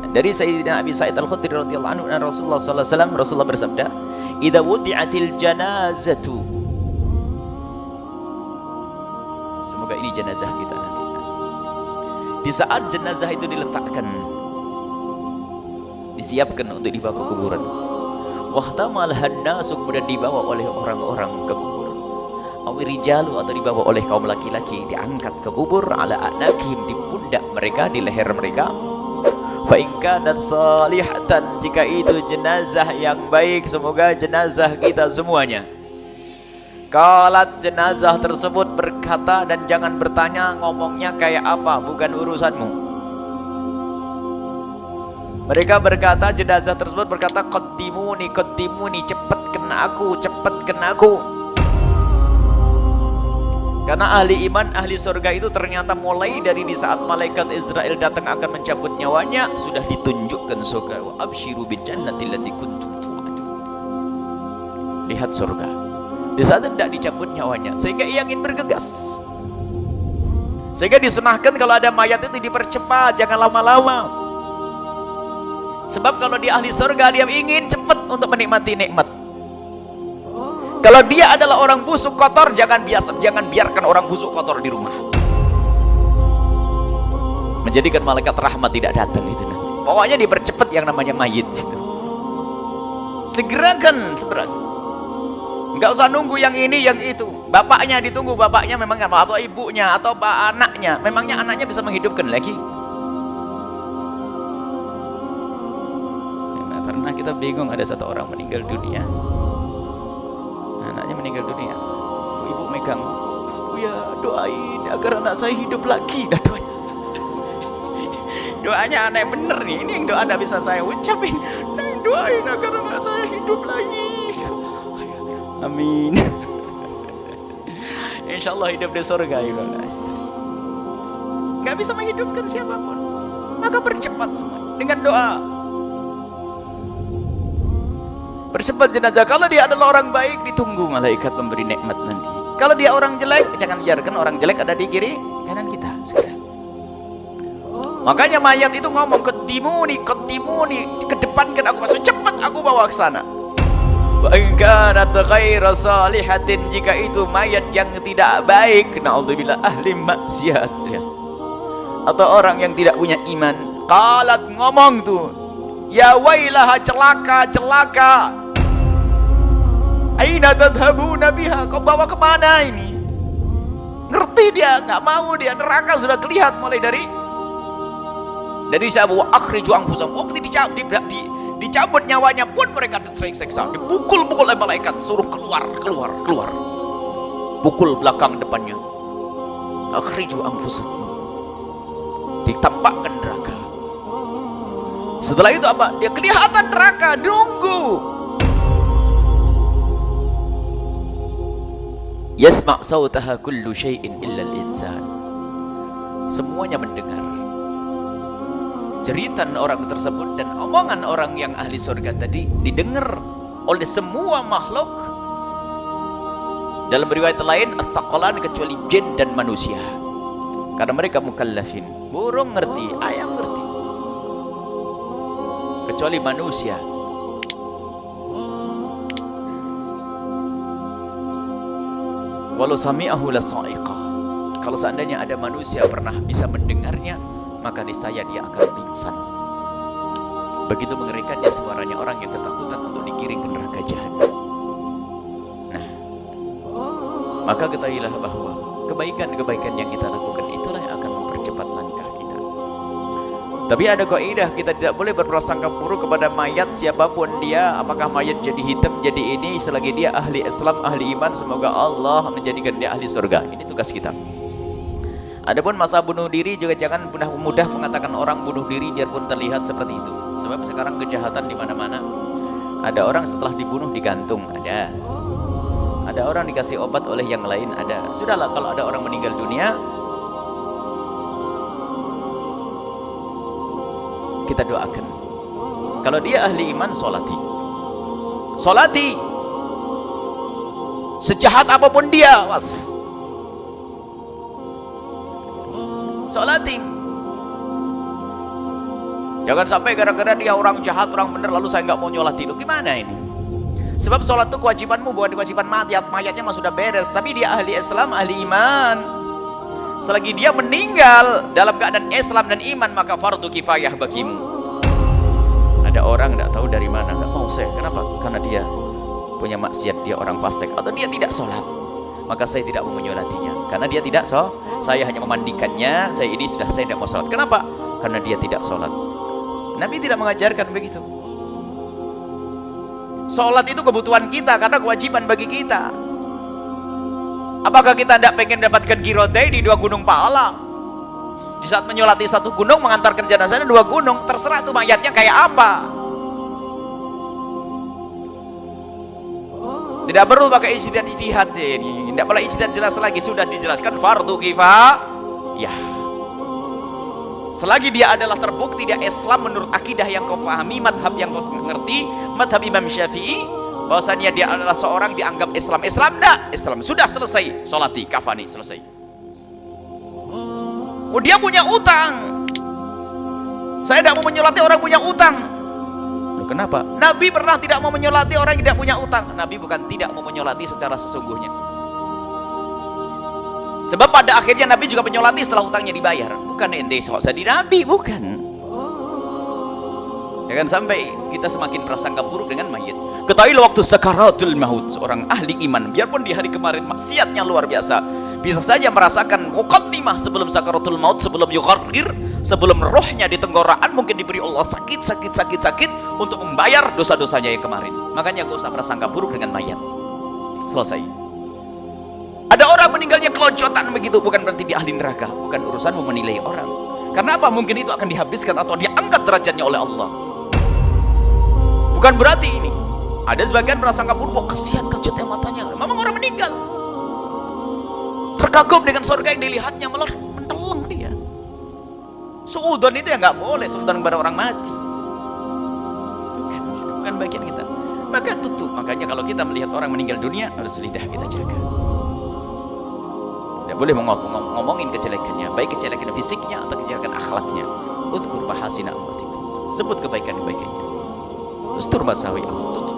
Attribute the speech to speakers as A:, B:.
A: Dari Sayyidina Abi Sa'id Al-Khudri radhiyallahu anhu, Rasulullah sallallahu alaihi wasallam, Rasulullah bersabda, "Idza wudi'atil janazatu." Semoga ini jenazah kita nanti. Di saat jenazah itu diletakkan, disiapkan untuk dibawa ke kuburan. Wahtamal hannasu, kemudian dibawa oleh orang-orang ke kubur. Awirijalu, atau dibawa oleh kaum laki-laki, diangkat ke kubur, ala anaqihim, di pundak mereka, di leher mereka. Fa in kanat salihatan, jika itu jenazah yang baik, semoga jenazah kita semuanya. Qalat, jenazah tersebut berkata, dan jangan bertanya ngomongnya kayak apa, bukan urusanmu. Mereka berkata, jenazah tersebut berkata, qaddimuni, qaddimuni, cepatkan aku, cepatkan aku. Karena ahli iman, ahli surga itu ternyata mulai dari di saat malaikat Israel datang akan mencabut nyawanya, sudah ditunjukkan surga. Wa absyiru bil jannati allati kuntum tu'adun. Lihat surga. Di saat tidak dicabut nyawanya, sehingga ia ingin bergegas. Sehingga disunahkan kalau ada mayat itu dipercepat, jangan lama-lama. Sebab kalau dia ahli surga, dia ingin cepat untuk menikmati nikmat. Kalau dia adalah orang busuk kotor, jangan biarkan orang busuk kotor di rumah. Menjadikan malaikat rahmat tidak datang itu nanti. Pokoknya dipercepat yang namanya mayit itu. Segerakan, enggak usah nunggu yang ini, yang itu. Bapaknya ditunggu, bapaknya memang atau ibunya atau anaknya, memangnya anaknya bisa menghidupkan lagi? Nah, karena kita bingung, ada satu orang meninggal dunia. Anaknya meninggal dunia, ibu megang, "Ya doain agar anak saya hidup lagi." Nah, doanya aneh bener nih, ini yang doa tidak bisa saya ucapin. Nah, doain agar anak saya hidup lagi. Amin. Insya Allah hidup di surga ya. Nggak bisa menghidupkan siapapun, maka percepat semua dengan doa. Percepat jenazah. Kalau dia adalah orang baik, ditunggu malaikat memberi nikmat nanti. Kalau dia orang jelek, jangan biarkan orang jelek ada di kiri kanan kita. Segera. Makanya mayat itu ngomong, "Qaddimuni, qaddimuni, kedepankan aku, maksud cepat aku bawa ke sana." Wa in kanat ghaira salihatin, jika itu mayat yang tidak baik, naudzubillah, ahli maksiat ya, atau orang yang tidak punya iman. Qalat, ngomong tuh, "Ya wailaha, celaka, celaka. Aina tadhabuna biha?" Kau bawa kemana ini? Ngerti dia, nggak mau dia, neraka sudah kelihatan mulai dari siapa? Wa akhriju anfusakum. Waktu dicabut nyawanya pun mereka tersiksa, dipukul-pukul oleh malaikat, suruh keluar. Pukul belakang depannya. Akhriju anfusakum. Ditampakkan neraka. Setelah itu apa? Dia kelihatan neraka, nunggu. Yasma' sautaha kullu syai'in illa al-insan. Semuanya mendengar jeritan orang tersebut, dan omongan orang yang ahli surga tadi didengar oleh semua makhluk. Dalam riwayat lain, at-thaqalan, kecuali jin dan manusia. Karena mereka mukallafin. Burung ngerti, ayam ngerti. Kecuali manusia. Walau sami'ahu lasa'iqa. Kalau seandainya ada manusia pernah bisa mendengarnya, maka niscaya dia akan pingsan. Begitu mengerikannya suaranya orang yang ketakutan untuk digiring ke neraka jahanam. Nah, maka ketahuilah bahwa kebaikan-kebaikan yang kita lakukan itulah yang akan mempercepat langkah kita. Tapi ada kaidah, kita tidak boleh berprasangka buruk kepada mayat siapapun dia. Apakah mayat jadi hitam, jadi ini, selagi dia ahli Islam, ahli iman, semoga Allah menjadikan dia ahli surga. Ini tugas kita. Adapun masa bunuh diri juga jangan mudah mengatakan orang bunuh diri biarpun terlihat seperti itu. Sebab sekarang kejahatan di mana-mana. Ada orang setelah dibunuh digantung, ada. Ada orang dikasih obat oleh yang lain, ada. Sudahlah, kalau ada orang meninggal dunia, kita doakan. Kalau dia ahli iman, solati. Solati. Sejahat apapun dia, was. sholatin. Jangan sampai gara-gara dia orang jahat, orang bener, lalu saya nggak mau nyolatin. Gimana ini? Sebab sholat itu kewajibanmu, bukan kewajiban mayat. Mayatnya mah sudah beres, tapi dia ahli Islam, ahli iman. Selagi dia meninggal dalam keadaan Islam dan iman, maka fardu kifayah bagimu. Ada orang nggak tahu dari mana, nggak mau saya. Kenapa? Karena dia punya maksiat, dia orang fasik, atau dia tidak sholat, maka saya tidak mau menyolatinya. Karena dia tidak sholat, saya hanya memandikannya. Saya tidak mau sholat. Kenapa? Karena dia tidak sholat. Nabi tidak mengajarkan begitu. Sholat itu kebutuhan kita, karena kewajiban bagi kita. Apakah kita tidak pengen mendapatkan girodai di 2 gunung pahala? Di saat menyolati 1 gunung, mengantarkan jenazahnya 2 gunung, terserah tuh mayatnya kayak apa. Tidak perlu pakai ijtihad ini, tidak boleh ijtihad, jelas lagi, sudah dijelaskan fardu kifayah. Selagi dia adalah terbukti dia Islam menurut akidah yang kau fahami, madhab yang kau mengerti, madhab Imam Syafi'i, bahwasanya dia adalah seorang dianggap Islam. Enggak, Islam sudah selesai, sholati, kafani, selesai. Oh, dia punya utang, saya tidak mau menyolati orang punya utang. Loh, kenapa? Nabi pernah tidak mau menyolati orang yang tidak punya utang. Nabi bukan tidak mau menyolati secara sesungguhnya, sebab pada akhirnya Nabi juga menyolati setelah utangnya dibayar. Bukan ente sok jadi Nabi, bukan. Jangan sampai kita semakin prasangka buruk dengan mayit. Ketahuilah waktu sakaratul maut, seorang ahli iman, biarpun di hari kemarin maksiatnya luar biasa, bisa saja merasakan muqaddimah sebelum sakaratul maut, sebelum yughargir, sebelum rohnya di tenggorokan, mungkin diberi Allah sakit untuk membayar dosa-dosanya yang kemarin. Makanya gak usah prasangka buruk dengan mayat. Selesai. Ada orang meninggalnya kelojotan begitu, bukan berarti dia ahli neraka. Bukan urusanmu menilai orang. Karena apa? Mungkin itu akan dihabiskan atau diangkat derajatnya oleh Allah. Bukan berarti ini. Ada sebagian prasangka buruk, oh, kesian kelojotan matanya. Memang orang meninggal, terkagum dengan surga yang dilihatnya, malah menteleng dia. Suudon itu ya nggak boleh, suudon kepada orang mati. Bukan bagian kita. Maka tutup. Makanya kalau kita melihat orang meninggal dunia, harus lidah kita jaga. Tidak boleh ngomongin kejelekannya, baik kejelekan fisiknya atau kejelekan akhlaknya. Udkur bahasina amwatikum, sebut kebaikan-kebaikannya. Ustur masawi, tutup